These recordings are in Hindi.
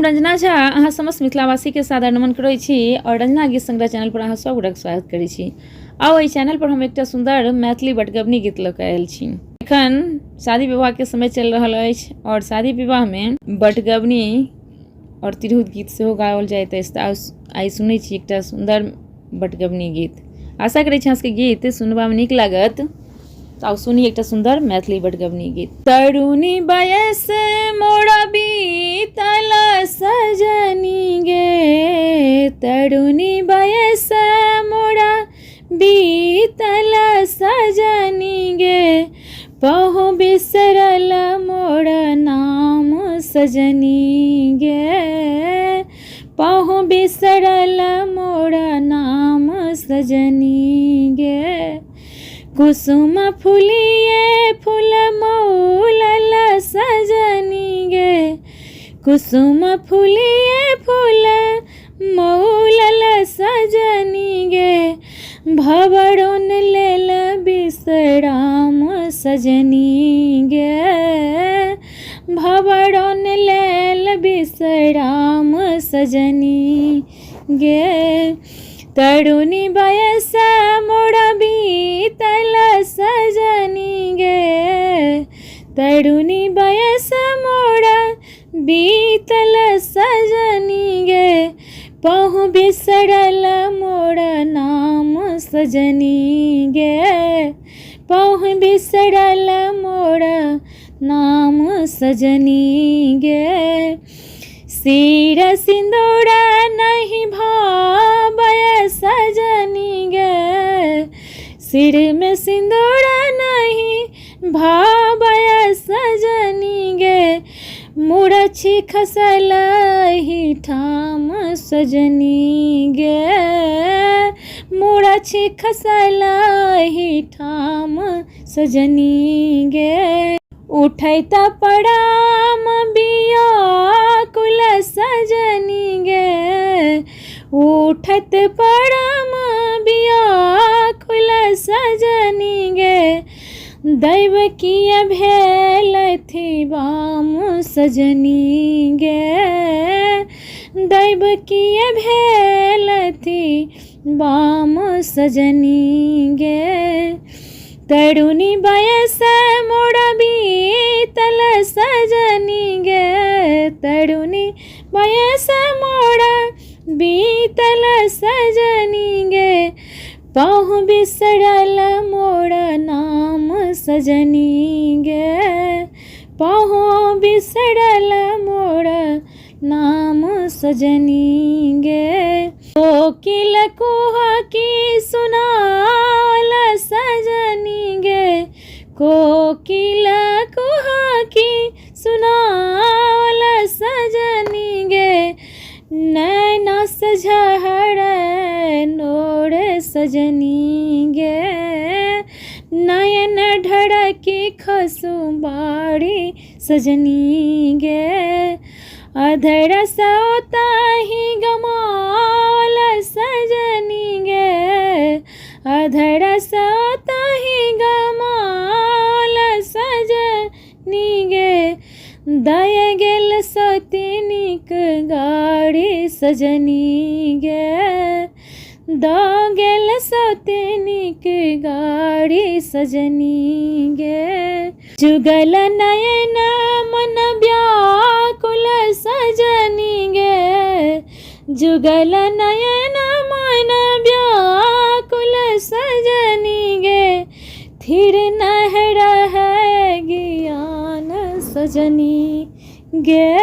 रंजना झा अहाँ समस्त मिथिलावासी के सादर नमन करै छी और रंजना गीत संग्रह चैनल पर अहाँ सब गोटे स्वागत करै छी। आओ एहि चैनल पर हम एकटा सुंदर मैथिली बटगबनी गीत लऽ कऽ आयल छी। एखन शादी विवाह के समय चलि रहल अछि और शादी विवाह में बटगबनी और तिरहुत गीत सेहो गाओल जाइत अछि। तऽ आइ सुनै छी एकटा सुंदर बटगबनी गीत। आशा करै छी अहाँ सबके गीत सुनबा में नीक लागत। तो सुनी एक सुंदर मैथिली बटगबनी गीत। तरुणी बयस मोरा बीतल सजनी गे, तरुणी बयस मोरा बीतल सजनी गे, पहु बिसरल मोरा नाम सजनी गे, पहु बिसरल मोरा नाम सजनी गे। कुसुम फुलिए फूल मौलल सजनी गे, कुसुम फुलिए फूल मौलल सजनी गे, भवरोन लेल विश्राम सजनी गे, भवरोन लेल विश्राम सजनी गे। तरुणी बयस मोरा बीतल सजनी गे, तरुणी बयस मोरा बीतल सजनी गे, पहु बिसरल मोरा नाम सजनी गे, पहु बिसरल मोरा नाम सजनी गे। सिर सिंदूर नहीं भावय सजनी गे, सिर में सिंदूर नहीं भावय सजनी गे, मुरछी खसल ही ठाम सजनी गे, मुरछी खसल ही ठाम सजनी गे। उठैत पड़ाम बियाकुल सजनी गे, उठत पड़ाम बियाकुल सजनी गे, दैव किए भेल थी बाम सजनी गे, दैव किए भेल थी बाम सजनी गे। तरुणी बयस मोरा बीतल सजनी गे, तरुणी बयस मोरा बीतल सजनी गे, पहु बिसरल मोरा नाम सजनी गे, पहु बिसरल मोरा नाम सजनी गे। कोकिल कुहा की सुनाल सजनी गे, कोकिल कुहा की सुनाल सजनी गे, नैना सझहर नोर सजनी गे, नयन ढड़की खसु बाड़ी सजनी गे, अधर सौता ही गमाल सजनी गे, अधर सौता ही गमाल सजनी गे, दय गेल सतीनिक गाड़ी सजनी गे, द गेल सतीनिक गाड़ी सजनी गे। जुगल नयन मन व्याकुल सजनी गे, जुगल नयन मन व्याकुल सजनी गे, थिर नह रहे ज्ञान सजनी गे,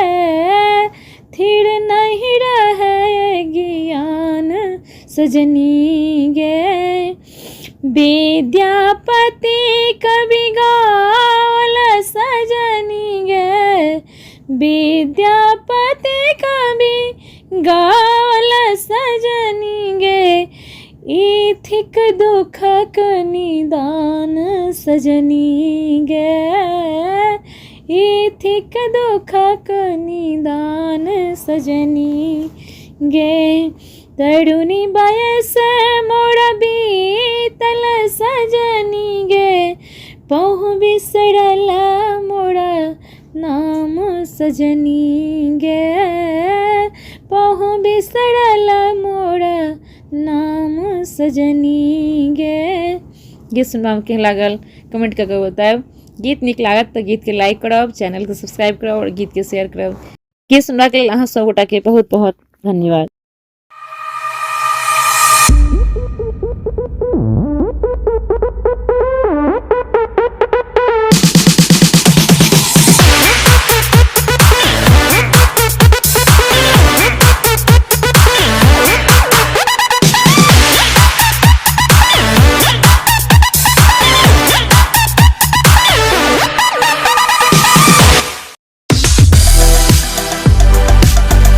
थिर नहीं रहे ज्ञान सजनी गे। विद्यापति कवि गावल सजनी गे, विद्यापति कवि गावल सजनी गे, इथिक दुखक निदान सजनी गे, इथिक दुखक निदान सजनी गे। तरुणी बयस मोरा बीतल सजनी गे, पहु बिसरल मोरा नाम सजनी गे। बिसरल मोरा नाम सजनी गे। गीत सुनबा केहन लागल कमेंट करके बतायब। गीत नीक लागत तो गीत के लाइक करब, चैनल के सब्सक्राइब करब और गीत के शेयर करब। गीत सुनबा के लेल अहाँ सब गोटा के बहुत बहुत धन्यवाद।